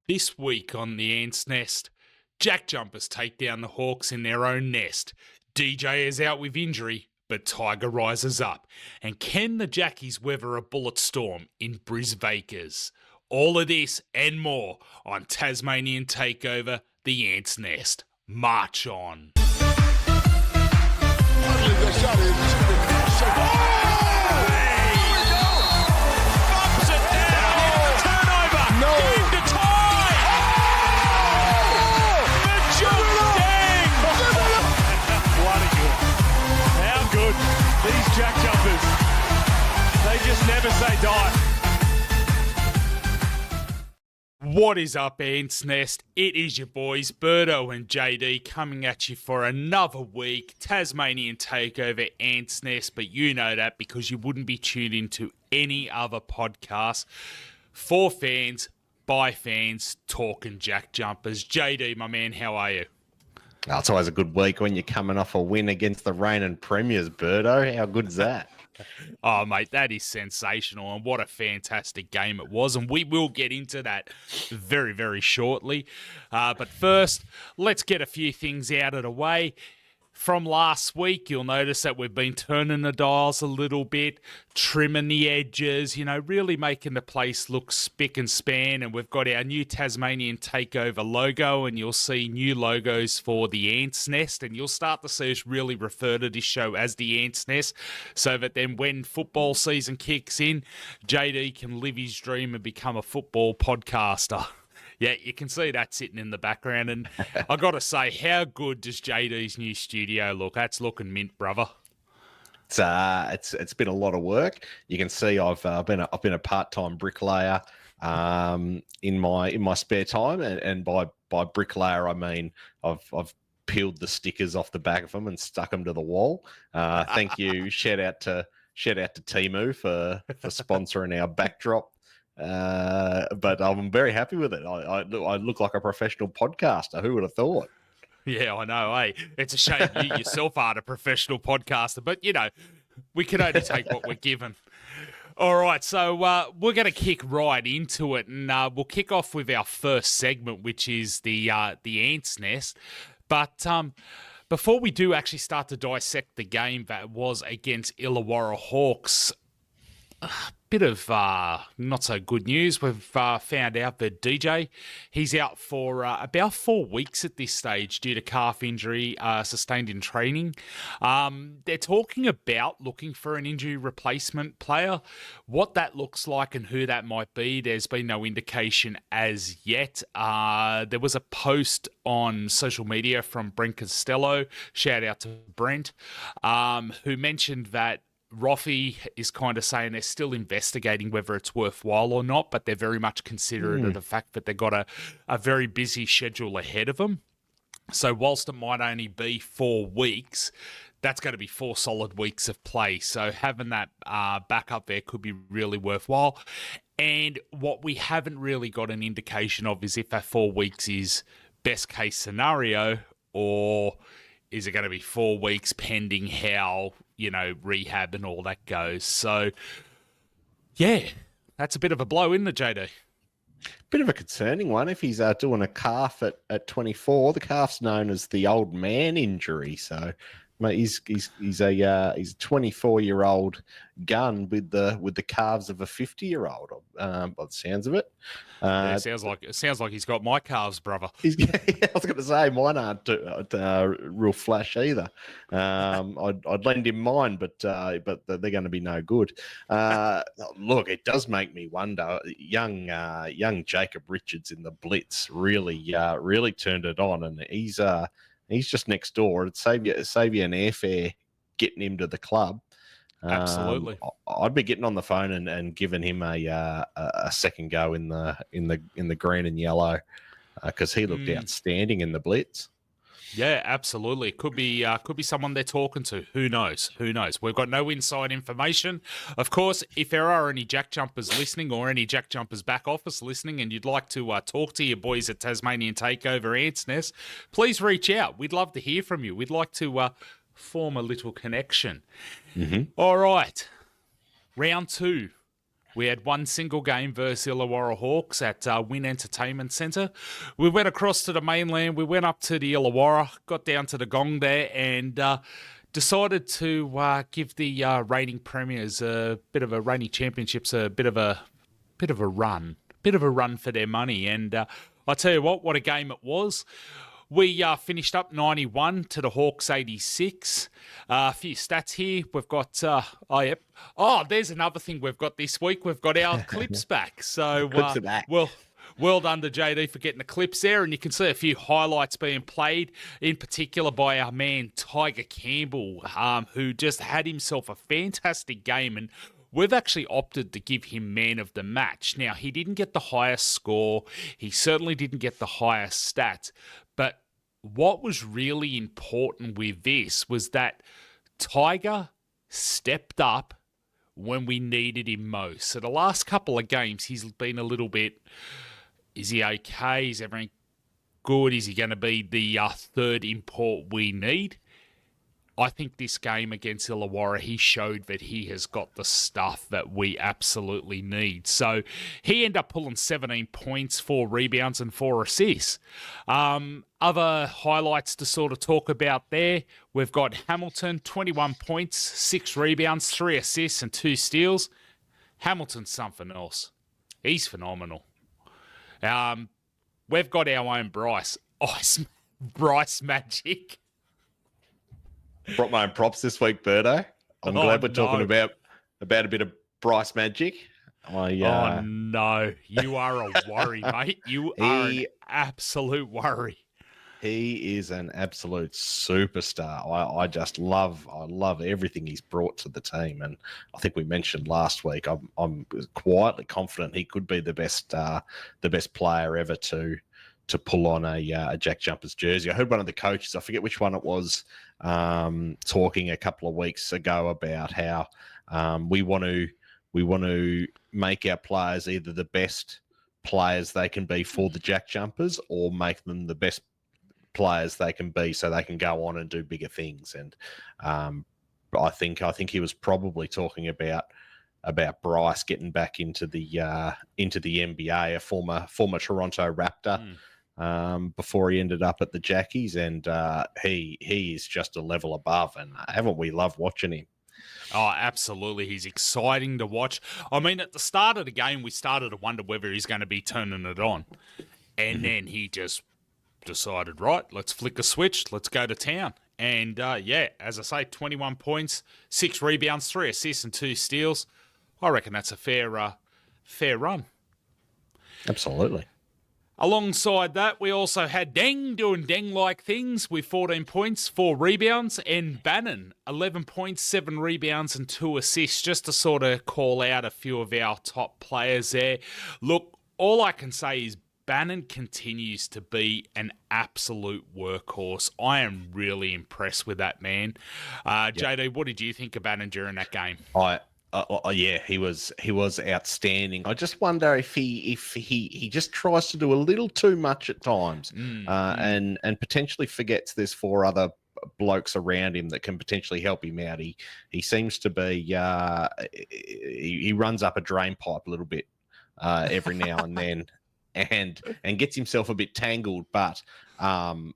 This week on the Ants Nest, JackJumpers take down the Hawks in their own nest. DJ is out with injury, but Tyger rises up. And can the Jackies weather a bullet storm in Brisbane? All of this and more on Tasmanian Takeover, the Ants Nest. March on. These JackJumpers, they just never say die. What is up, Ants Nest? It is your boys, Berto and JD, coming at you for another week. Tasmanian Takeover, Ants Nest, but you know that because you wouldn't be tuned into any other podcast. For fans, by fans, talking JackJumpers. JD, my man, how are you? Oh, it's always a good week when you're coming off a win against the reigning premiers, Berto. How good's that? Oh, mate, that is sensational, and what a fantastic game it was, and we will get into that very, very shortly. But first, let's get a few things out of the way. From last week, you'll notice that we've been turning the dials a little bit, trimming the edges, really making the place look spick and span. And we've got our new Tasmanian Takeover logo, and you'll see new logos for the Ants Nest. And you'll start to see us really refer to this show as the Ants Nest, so that then when football season kicks in, JD can live his dream and become a football podcaster. Yeah, you can see that sitting in the background. And I got to say, how good does JD's new studio look? That's looking mint, brother. It's been a lot of work. You can see I've been a part-time bricklayer in my spare time, and by bricklayer I mean I've peeled the stickers off the back of them and stuck them to the wall. Thank you. Shout out to Temu for sponsoring our backdrop. But I'm very happy with it. I look like a professional podcaster. Who would have thought? Yeah, I know, eh? It's a shame you yourself aren't a professional podcaster, but, we can only take what we're given. All right, so we're going to kick right into it, and we'll kick off with our first segment, which is the Ants Nest. But before we do actually start to dissect the game that was against Illawarra Hawks, bit of not so good news. We've found out that DJ, he's out for about 4 weeks at this stage due to calf injury sustained in training. They're talking about looking for an injury replacement player. What that looks like and who that might be, there's been no indication as yet. There was a post on social media from Brent Costello, shout out to Brent, who mentioned that Roffey is kind of saying they're still investigating whether it's worthwhile or not, but they're very much considerate of the fact that they've got a very busy schedule ahead of them. So whilst it might only be 4 weeks, that's going to be 4 solid weeks of play. So having that backup there could be really worthwhile. And what we haven't really got an indication of is if that 4 weeks is best case scenario, or is it going to be 4 weeks pending how, rehab and all that goes. So, yeah, that's a bit of a blow, isn't it, JD? Bit of a concerning one. If he's doing a calf at 24, the calf's known as the old man injury. So, mate, he's a 24-year-old gun with the calves of a 50-year-old. By the sounds of it. Yeah, it sounds like he's got my calves, brother. I was going to say mine aren't real flash either. I'd lend him mine, but they're going to be no good. Look, it does make me wonder. Young Jacob Richards in the Blitz really turned it on, and he's just next door. It'd save you an airfare getting him to the club. Absolutely. I'd be getting on the phone and giving him a second go in the green and yellow because he looked outstanding in the Blitz. Yeah, absolutely. Could be someone they're talking to. Who knows? We've got no inside information. Of course, if there are any JackJumpers listening or any JackJumpers back office listening and you'd like to talk to your boys at Tasmanian Takeover Ants Nest, please reach out. We'd love to hear from you. We'd like to form a little connection. Mm-hmm. All right. Round 2 We had one single game versus Illawarra Hawks at Wynn Entertainment Centre. We went across to the mainland. We went up to the Illawarra, got down to the Gong there, and decided to give the reigning premiers reigning championships a bit of a run for their money. And I tell you what a game it was. We finished up 91 to the Hawks 86. A few stats here. We've got, there's another thing we've got this week. We've got our clips back. So, Clips are back. well done to JD for getting the clips there. And you can see a few highlights being played, in particular by our man Tyger Campbell, who just had himself a fantastic game. And we've actually opted to give him man of the match. Now, he didn't get the highest score. He certainly didn't get the highest stats. But what was really important with this was that Tyger stepped up when we needed him most. So the last couple of games, he's been a little bit, is he okay? Is everything good? Is he going to be the third import we need? I think this game against Illawarra, he showed that he has got the stuff that we absolutely need. So he ended up pulling 17 points, 4 rebounds and 4 assists. Other highlights to sort of talk about there, we've got Hamilton, 21 points, 6 rebounds, 3 assists and 2 steals. Hamilton's something else. He's phenomenal. We've got our own Bryce Magic. Brought my own props this week, Berto. I'm glad we're talking about a bit of Bryce Magic. Oh, no. You are a worry, mate. You are an absolute worry. He is an absolute superstar. I just love everything he's brought to the team. And I think we mentioned last week, I'm quietly confident he could be the best player ever to pull on a JackJumpers jersey. I heard one of the coaches, I forget which one it was, talking a couple of weeks ago about how we want to make our players either the best players they can be for the JackJumpers or make them the best players they can be so they can go on and do bigger things. And I think he was probably talking about Bryce getting back into the NBA, a former Toronto Raptor. Before he ended up at the Jackies, and he is just a level above, and haven't we loved watching him? Oh, absolutely. He's exciting to watch. I mean, at the start of the game, we started to wonder whether he's going to be turning it on. And then he just decided, right, let's flick a switch, let's go to town. And, as I say, 21 points, 6 rebounds, 3 assists and 2 steals. I reckon that's a fair run. Absolutely. Alongside that, we also had Deng doing Deng-like things with 14 points, 4 rebounds, and Bannon, 11 points, 7 rebounds, and 2 assists, just to sort of call out a few of our top players there. Look, all I can say is Bannon continues to be an absolute workhorse. I am really impressed with that man. JD, what did you think of Bannon during that game? He was outstanding. I just wonder if he just tries to do a little too much at times, and potentially forgets there's 4 other blokes around him that can potentially help him out. He seems to be he runs up a drain pipe a little bit every now and then. And gets himself a bit tangled, but I'm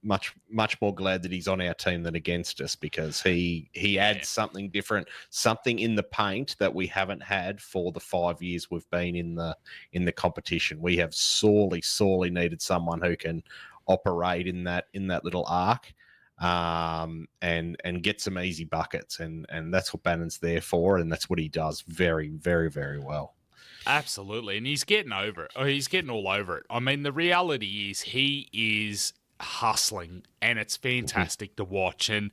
much more glad that he's on our team than against us, because he adds something different, something in the paint that we haven't had for the 5 years we've been in the competition. We have sorely needed someone who can operate in that little arc, and get some easy buckets, and that's what Bannon's there for, and that's what he does very, very, very well. Absolutely, and he's getting over it. He's getting all over it. I mean, the reality is he is hustling, and it's fantastic to watch. And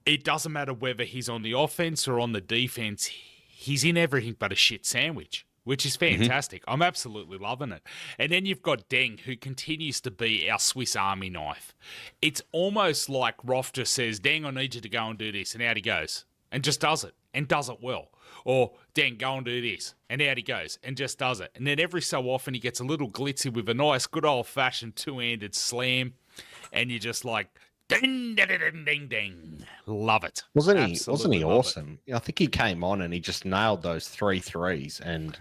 it doesn't matter whether he's on the offense or on the defense. He's in everything but a shit sandwich, which is fantastic. I'm absolutely loving it. And then you've got Deng, who continues to be our Swiss Army knife. It's almost like Roth just says, Deng, I need you to go and do this. And out he goes and just does it, and does it well. Or, Deng, go and do this. And out he goes and just does it. And then every so often he gets a little glitzy with a nice, good old-fashioned two-handed slam. And you're just like, Ding, ding, ding, ding, ding. Love it. Wasn't he Absolutely love it. awesome? I think he came on and he just nailed those 3 threes and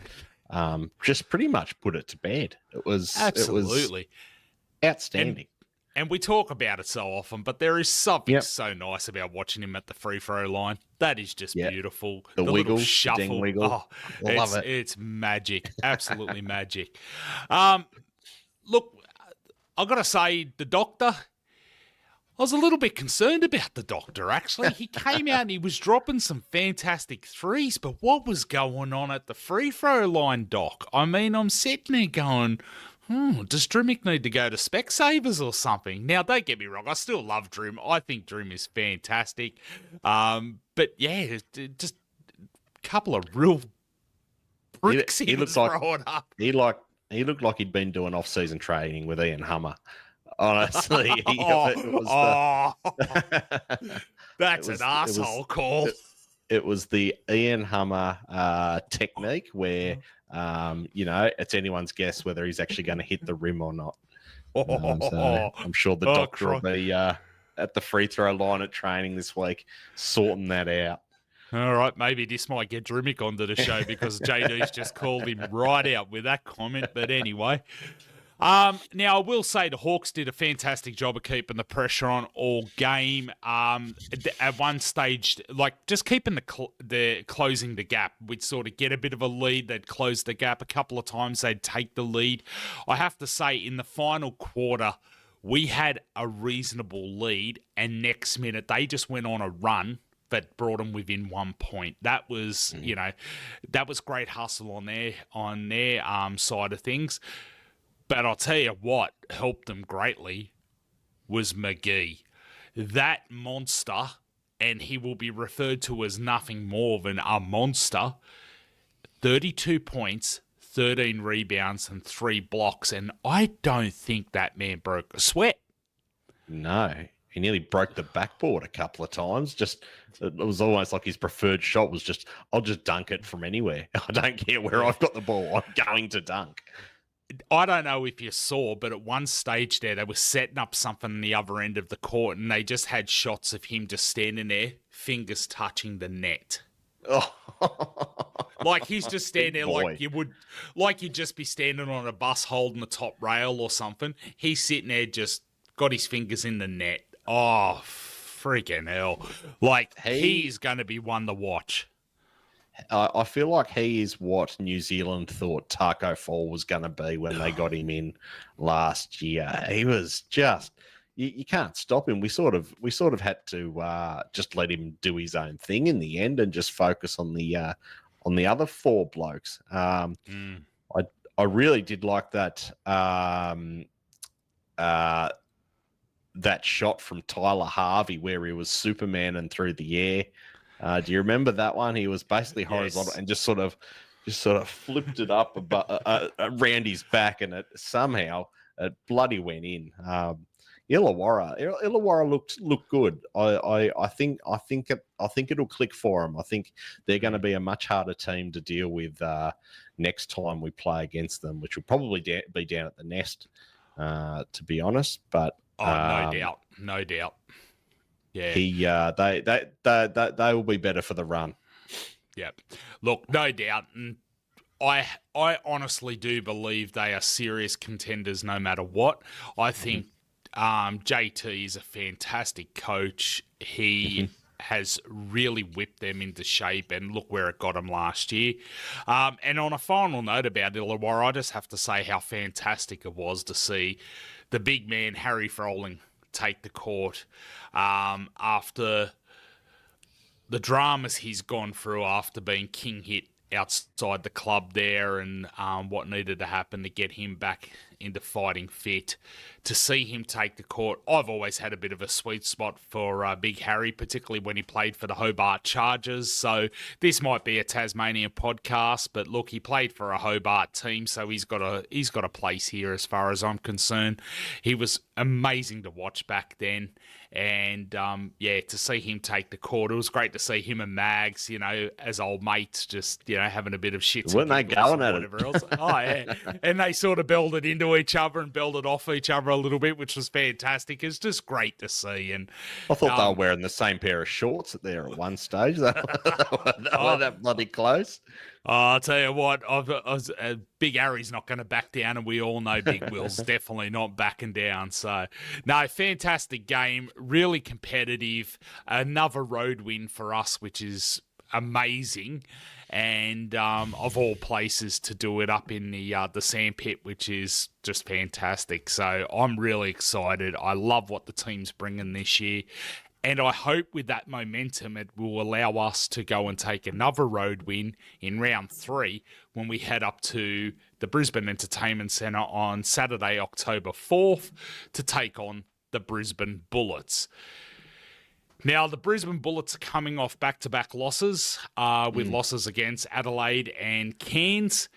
just pretty much put it to bed. It was Absolutely outstanding. And we talk about it so often, but there is something Yep. so nice about watching him at the free throw line. That is just Yep. beautiful. The wiggle, little the shuffle. ding wiggle. Oh, Love it. It's magic. Absolutely magic. Look, I've got to say, the doctor, I was a little bit concerned about the doctor, actually. He came out and he was dropping some fantastic threes, but what was going on at the free throw line, Doc? I mean, I'm sitting there going, does Drimmick need to go to Specsavers or something? Now, don't get me wrong, I still love Drim. I think Drim is fantastic. But yeah, just a couple of real bricks he was throwing up. He looked like he'd been doing off-season training with Ian Hummer. Honestly, That's an asshole call. It was the Ian Hummer technique where, it's anyone's guess whether he's actually going to hit the rim or not. So I'm sure the doctor will be at the free throw line at training this week, sorting that out. All right, maybe this might get Drimmick onto the show because JD's just called him right out with that comment. But anyway, now I will say the Hawks did a fantastic job of keeping the pressure on all game. At one stage, just keeping the closing the gap, we'd sort of get a bit of a lead. They'd close the gap a couple of times. They'd take the lead. I have to say, in the final quarter, we had a reasonable lead, and next minute they just went on a run that brought them within 1 point. That was, that was great hustle on their side of things. But I'll tell you what helped them greatly was McGee. That monster, and he will be referred to as nothing more than a monster, 32 points, 13 rebounds, and 3 blocks. And I don't think that man broke a sweat. No. He nearly broke the backboard a couple of times. It was almost like his preferred shot was just, I'll just dunk it from anywhere. I don't care where I've got the ball. I'm going to dunk. I don't know if you saw, but at one stage there, they were setting up something on the other end of the court, and they just had shots of him just standing there, fingers touching the net. Oh. Like he's just standing there like you'd just be standing on a bus holding the top rail or something. He's sitting there just got his fingers in the net. Oh, freaking hell. He's going to be one to watch. I feel like he is what New Zealand thought Taco Fall was going to be when they got him in last year. He was just, you can't stop him. We sort of had to just let him do his own thing in the end and just focus on the other 4 blokes. I really did like that that shot from Tyler Harvey where he was Superman and through the air. Do you remember that one? He was basically horizontal and just sort of flipped it up around his back, and it bloody went in. Illawarra looked good. I think it'll click for them. I think they're going to be a much harder team to deal with next time we play against them, which will probably be down at the Nest, to be honest. But no doubt. Yeah, they will be better for the run. Yeah, look, no doubt, and I honestly do believe they are serious contenders no matter what. I think JT is a fantastic coach. He has really whipped them into shape, and look where it got them last year. And on a final note about Illawarra, I just have to say how fantastic it was to see the big man Harry Froling take the court after the dramas he's gone through after being king hit outside the club there, and what needed to happen to get him back into fighting fit. To see him take the court, I've always had a bit of a sweet spot for Big Harry, particularly when he played for the Hobart Chargers. So this might be a Tasmanian podcast, but look, he played for a Hobart team, so he's got a place here as far as I'm concerned. He was amazing to watch back then, And, to see him take the court, it was great to see him and Mags, as old mates, just, having a bit of shit. Weren't they going at it? Else. Oh, yeah. And they sort of belted into each other and belted off each other a little bit, which was fantastic. It's just great to see. And I thought they were wearing the same pair of shorts there at one stage. They were that bloody close. I'll tell you what, Big Harry's not going to back down, and we all know Big Will's definitely not backing down. So, no, fantastic game, really competitive, another road win for us, which is amazing, and of all places to do it up in the Sandpit, which is just fantastic. So I'm really excited. I love what the team's bringing this year. And I hope with that momentum, it will allow us to go and take another road win in round 3 when we head up to the Brisbane Entertainment Centre on Saturday, October 4th, to take on the Brisbane Bullets. Now, the Brisbane Bullets are coming off back-to-back losses, with losses against Adelaide and Cairns.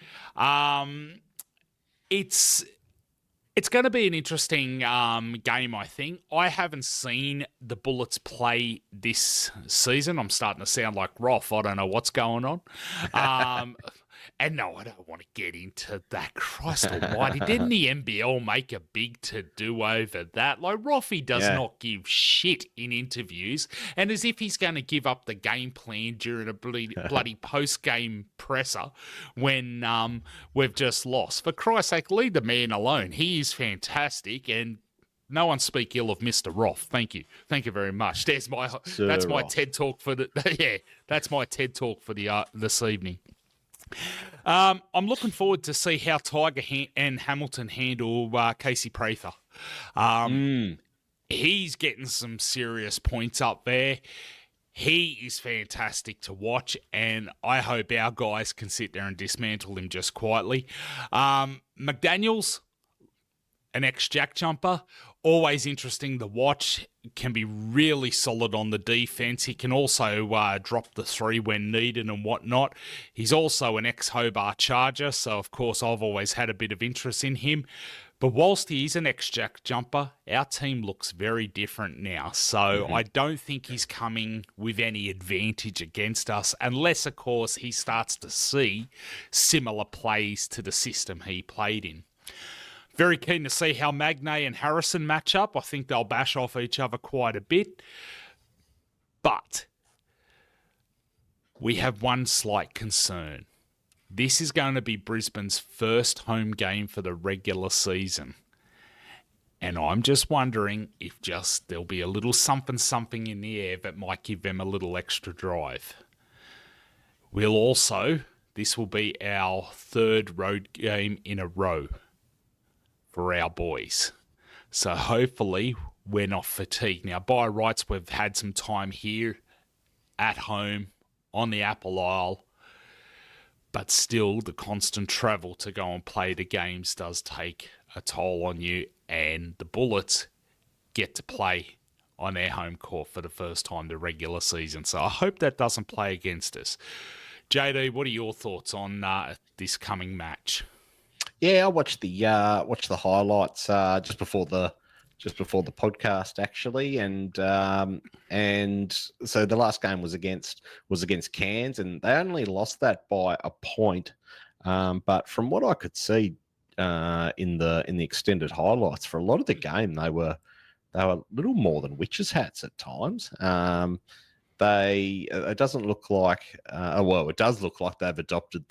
It's going to be an interesting game, I think. I haven't seen the Bullets play this season. I'm starting to sound like Roth. I don't know what's going on. And no, I don't want to get into that. Christ almighty. Didn't the NBL make a big to-do over that? Like, Roffy does not give shit in interviews, and as if he's going to give up the game plan during a bloody post-game presser when we've just lost. For Christ's sake, leave the man alone. He is fantastic, and no one speak ill of Mr. Roth. Thank you. Thank you very much. That's my TED Talk for that's my TED Talk for this evening. I'm looking forward to see how Tyger and Hamilton handle Casey Prather. He's getting some serious points up there. He is fantastic to watch, and I hope our guys can sit there and dismantle him just quietly. McDaniels, an ex-JackJumper, always interesting to watch. Can be really solid on the defense. He can also drop the 3 when needed and whatnot. He's also an ex-Hobart Charger, so of course I've always had a bit of interest in him. But whilst he is an ex-JackJumper, our team looks very different now. So I don't think he's coming with any advantage against us, unless, of course, he starts to see similar plays to the system he played in. Very keen to see how Magnay and Harrison match up. I think they'll bash off each other quite a bit. But we have one slight concern. This is going to be Brisbane's first home game for the regular season. And I'm just wondering if there'll be a little something in the air that might give them a little extra drive. This will be our 3rd road game in a row for our boys. So hopefully we're not fatigued. Now, by rights, we've had some time here at home on the Apple Isle, but still the constant travel to go and play the games does take a toll on you, and the Bullets get to play on their home court for the first time the regular season. So I hope that doesn't play against us. JD, what are your thoughts on this coming match? Yeah, I watched the highlights just before the podcast actually, and so the last game was against Cairns, and they only lost that by a point. But from what I could see in the extended highlights, for a lot of the game, they were little more than witches' hats at times. It doesn't look like it does look like they've adopted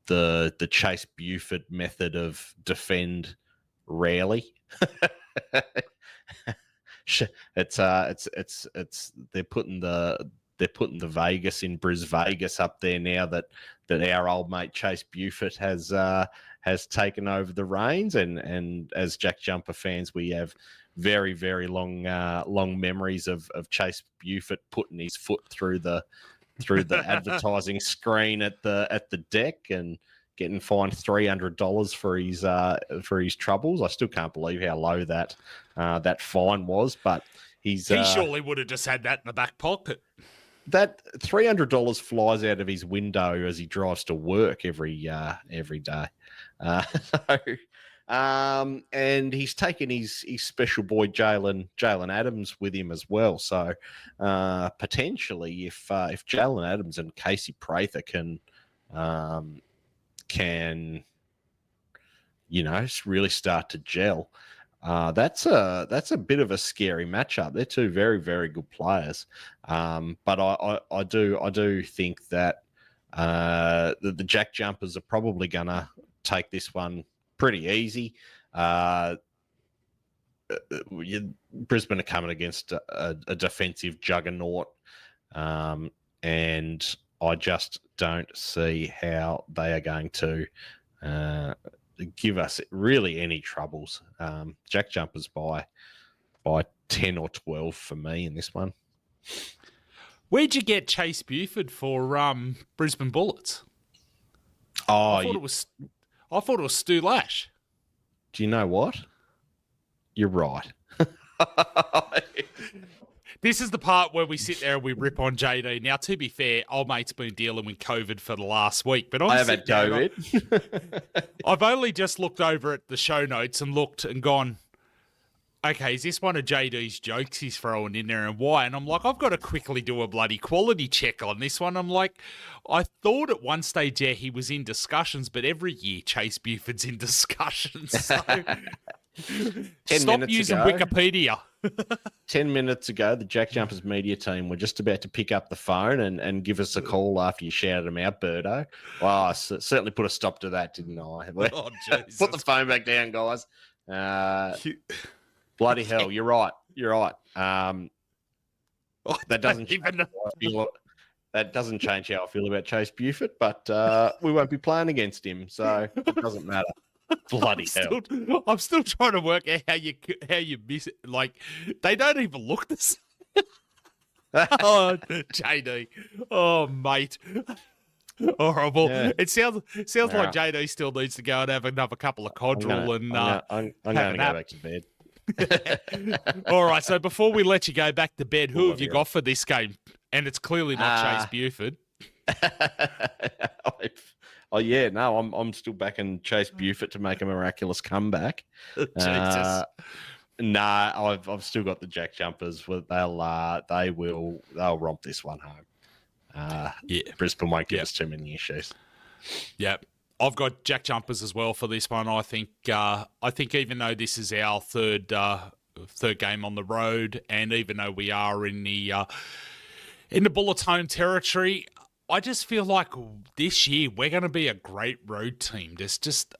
the Chase Buford method of defend rarely. It's they're putting the Vegas in Vegas up there now that our old mate Chase Buford has taken over the reins, and as JackJumper fans, we have very, very long memories of Chase Buford putting his foot through the advertising screen at the deck and getting fined $300 for his troubles. I still can't believe how low that fine was, but he surely would have just had that in the back pocket. That $300 flies out of his window as he drives to work every day. So, and he's taken his special boy Jalen Adams with him as well. So potentially, if Jalen Adams and Casey Prather can really start to gel, that's a bit of a scary matchup. They're two very, very good players, but I do think that the Jack Jumpers are probably gonna take this one pretty easy. Brisbane are coming against a defensive juggernaut, and I just don't see how they are going to give us really any troubles. Jack Jumpers by 10 or 12 for me in this one. Where'd you get Chase Buford for Brisbane Bullets? Oh, I thought it was Stu Lash. Do you know what? You're right. This is the part where we sit there and we rip on JD. Now, to be fair, old mate's been dealing with COVID for the last week, but I have had COVID. I've only just looked over at the show notes and looked and gone, okay, is this one of JD's jokes he's throwing in there and why? And I'm like, I've got to quickly do a bloody quality check on this one. I'm like, I thought at one stage, yeah, he was in discussions, but every year Chase Buford's in discussions. So stop using Wikipedia. 10 minutes ago, the Jack Jumpers media team were just about to pick up the phone and give us a call after you shouted them out, Berto. Well, I certainly put a stop to that, didn't I? Oh, Jesus. Put the phone back down, guys. Bloody hell, you're right. That doesn't change how I feel about Chase Buford, but we won't be playing against him, so it doesn't matter. Bloody hell! I'm still trying to work out how you miss it. Like they don't even look the same. Oh, JD. Oh, mate. Horrible. Yeah. It sounds like JD still needs to go and have another couple of Codral I'm going to go back to bed. All right. So before we let you go back to bed, who have you got for this game? And it's clearly not Chase Buford. Oh yeah, no, I'm still backing Chase Buford to make a miraculous comeback. Jesus. Nah, I've still got the Jack Jumpers. They'll romp this one home. Yeah, Brisbane won't give us too many issues. Yeah, I've got Jack Jumpers as well for this one. I think even though this is our third game on the road, and even though we are in the Bullets home territory, I just feel like this year we're going to be a great road team. There's just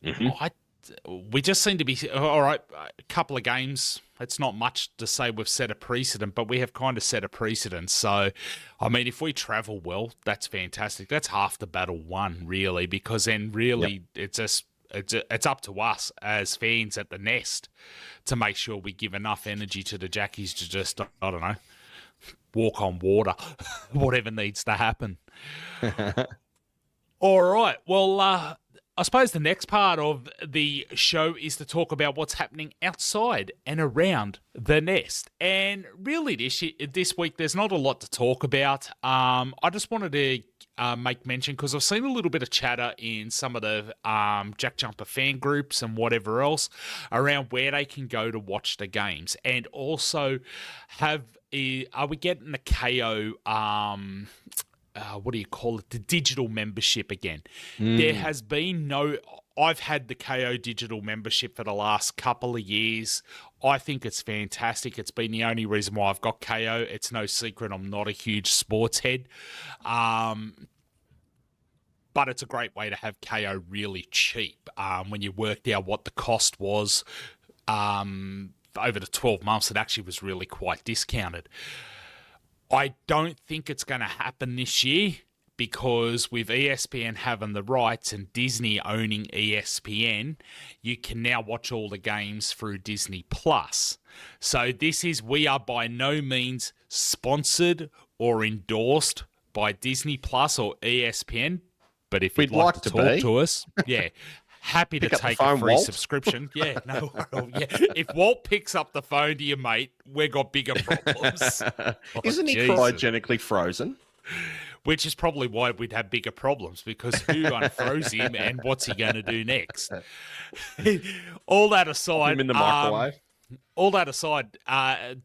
we just seem to be all right. A couple of games. It's not much to say we've set a precedent, but we have kind of set a precedent. So, I mean, if we travel well, that's fantastic. That's half the battle won, really, because then really it's up to us as fans at the Nest to make sure we give enough energy to the Jackies to just, I don't know, walk on water, whatever needs to happen. All right. Well, I suppose the next part of the show is to talk about what's happening outside and around the Nest. And really this week, there's not a lot to talk about. I just wanted to make mention because I've seen a little bit of chatter in some of the Jack Jumper fan groups and whatever else around where they can go to watch the games. And also are we getting the KO what do you call it? The digital membership again. There has been I've had the KO digital membership for the last couple of years. I think it's fantastic. It's been the only reason why I've got KO. It's no secret I'm not a huge sports head. But it's a great way to have KO really cheap. When you worked out what the cost was over the 12 months, it actually was really quite discounted. I don't think it's going to happen this year because with ESPN having the rights and Disney owning ESPN, you can now watch all the games through Disney Plus. So we are by no means sponsored or endorsed by Disney Plus or ESPN. But if you'd like to talk to us, happy to take a free subscription. Yeah, no. Yeah. If Walt picks up the phone to you, mate, we've got bigger problems. Isn't he cryogenically frozen? which is probably why we'd have bigger problems, because who unfroze him and what's he going to do next? All that aside, Him in the microwave. all that aside,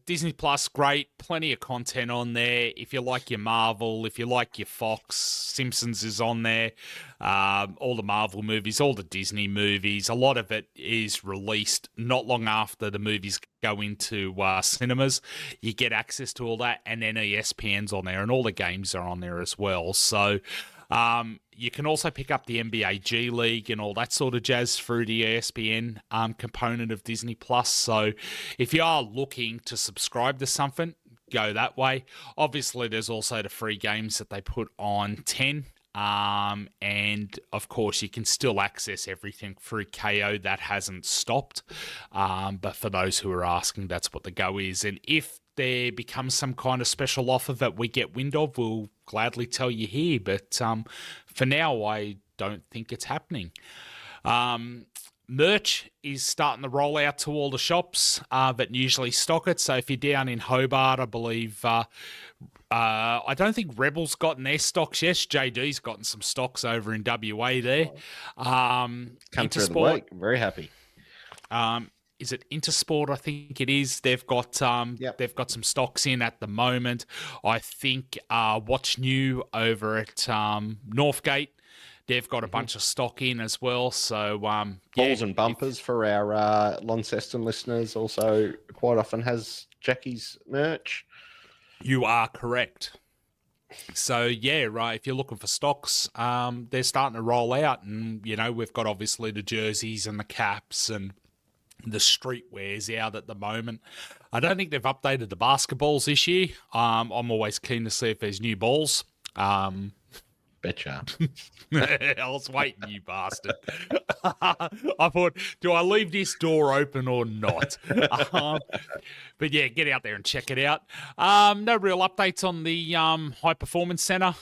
Disney Plus, great, plenty of content on there. If you like your Marvel, if you like your Fox, Simpsons is on there. All the Marvel movies, all the Disney movies. A lot of it is released not long after the movies go into cinemas. You get access to all that, and then ESPN's on there, and all the games are on there as well. So you can also pick up the NBA G League and all that sort of jazz through the ESPN component of Disney Plus. So if you are looking to subscribe to something, go that way. Obviously, there's also the free games that they put on 10. And of course, you can still access everything through KO. That hasn't stopped. But for those who are asking, that's what the go is. And if there becomes some kind of special offer that we get wind of, we'll gladly tell you here. But for now, I don't think it's happening. Merch is starting to roll out to all the shops that usually stock it. So if you're down in Hobart, I believe, I don't think Rebel's gotten their stocks. Yes, JD's gotten some stocks over in WA there. Come through the week. I'm very happy. Is it Intersport? I think it is. They've got they've got some stocks in at the moment. I think What's New over at Northgate, they've got a bunch of stock in as well. So balls and bumpers for our Launceston listeners also quite often has Jackie's merch. You are correct. So yeah, right. If you're looking for stocks, they're starting to roll out, and we've got obviously the jerseys and the caps and the streetwear's out at the moment. I don't think they've updated the basketballs this year. I'm always keen to see if there's new balls. Betcha. I was waiting, you bastard. I thought, do I leave this door open or not? But yeah, get out there and check it out. No real updates on the High Performance Centre.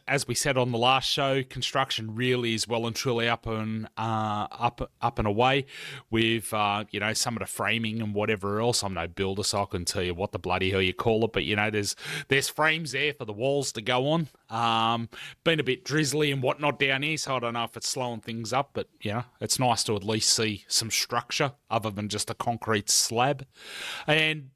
As we said on the last show, construction really is well and truly up and away with some of the framing and whatever else. I'm no builder, so I couldn't tell you what the bloody hell you call it, but there's frames there for the walls to go on. Been a bit drizzly and whatnot down here, so I don't know if it's slowing things up, but it's nice to at least see some structure other than just a concrete slab. And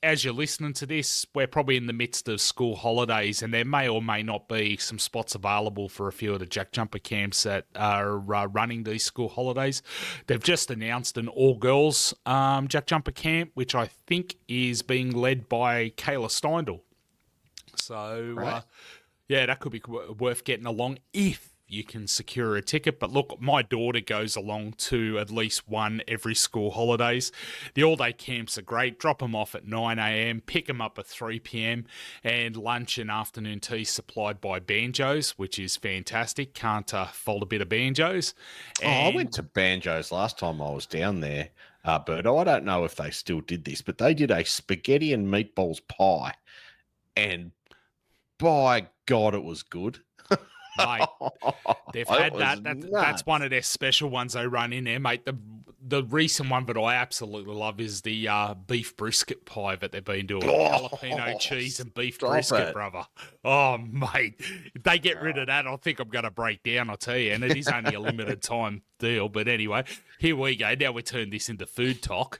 as you're listening to this, we're probably in the midst of school holidays, and there may or may not be some spots available for a few of the JackJumper camps that are running these school holidays. They've just announced an all-girls JackJumper camp, which I think is being led by Kayla Steindl. So, right. That could be worth getting along if you can secure a ticket. But look, my daughter goes along to at least one every school holidays. The all-day camps are great. Drop them off at 9 a.m, pick them up at 3 p.m, and lunch and afternoon tea supplied by Banjos, which is fantastic. Can't fault a bit of Banjos. I went to Banjos last time I was down there, Berto. I don't know if they still did this, but they did a spaghetti and meatballs pie, and by God, it was good. Mate, they've had that. That's one of their special ones they run in there, mate. The recent one that I absolutely love is the beef brisket pie that they've been doing. Jalapeno cheese and beef brisket, brother. Oh, mate. If they get rid of that, I think I'm going to break down, I'll tell you. And it is only a limited time deal. But anyway, here we go. Now we turn this into food talk.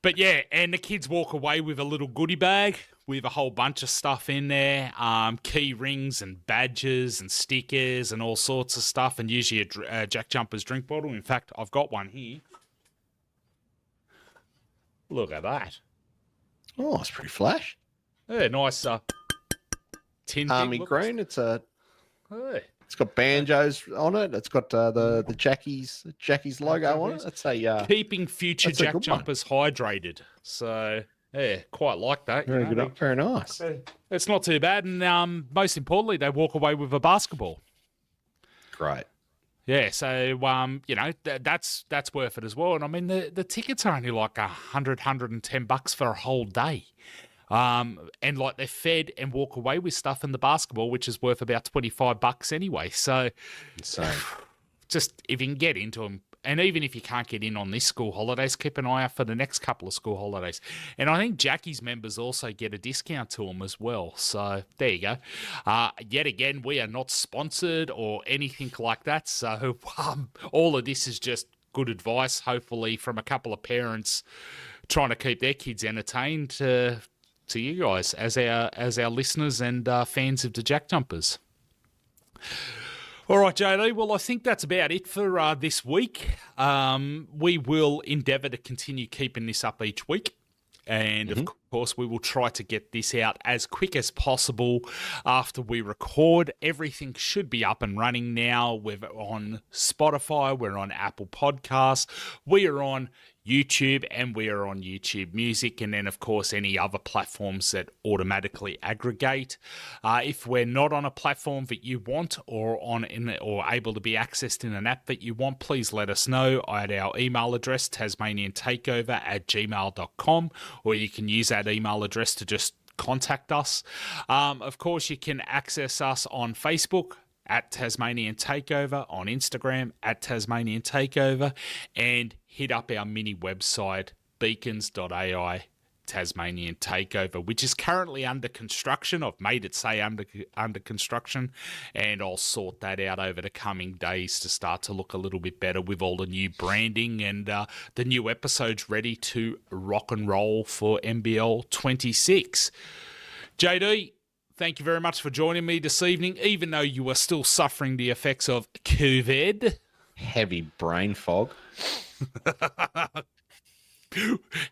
But yeah, and the kids walk away with a little goodie bag with a whole bunch of stuff in there, key rings and badges and stickers and all sorts of stuff, and usually a JackJumpers drink bottle. In fact, I've got one here. Look at that. Oh, it's pretty flash. Yeah, nice tin. Army green. It's Hey. It's got Banjos on it. It's got the Jackie's logo on it. It's a keeping future JackJumpers hydrated. So yeah, quite like that. Very good. Very nice. It's not too bad, and most importantly, they walk away with a basketball. Great. Yeah, so that's worth it as well. And I mean, the tickets are only like $110 for a whole day. And like they're fed and walk away with stuff in the basketball, which is worth about $25 anyway. So insane. Just if you can get into them And even if you can't get in on this school holidays, keep an eye out for the next couple of school holidays. And I think Jackie's members also get a discount to them as well. So there you go. Yet again, we are not sponsored or anything like that. So all of this is just good advice, hopefully, from a couple of parents trying to keep their kids entertained to you guys as our listeners and fans of the JackJumpers. All right, JD. Well, I think that's about it for this week. We will endeavour to continue keeping this up each week. And, of course, we will try to get this out as quick as possible after we record. Everything should be up and running now. We're on Spotify. We're on Apple Podcasts. We are on YouTube, and we are on YouTube Music, and then, of course, any other platforms that automatically aggregate. If we're not on a platform that you want or able to be accessed in an app that you want, please let us know at our email address, tasmaniantakeover@gmail.com, or you can use that email address to just contact us. Of course, you can access us on Facebook at Tasmanian Takeover, on Instagram at Tasmanian Takeover, and hit up our mini website, beacons.ai Tasmanian Takeover, which is currently under construction. I've made it say under construction, and I'll sort that out over the coming days to start to look a little bit better with all the new branding and the new episodes ready to rock and roll for NBL 26. JD, thank you very much for joining me this evening, even though you are still suffering the effects of COVID. Heavy brain fog.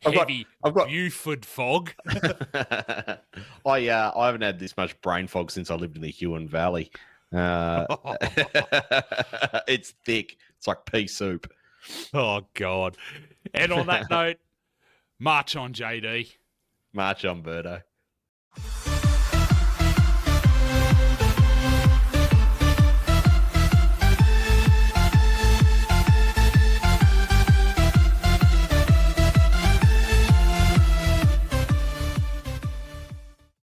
Heavy Buford fog. I haven't had this much brain fog since I lived in the Huon Valley. It's thick. It's like pea soup. Oh, God. And on that note, march on, JD. March on, Berto.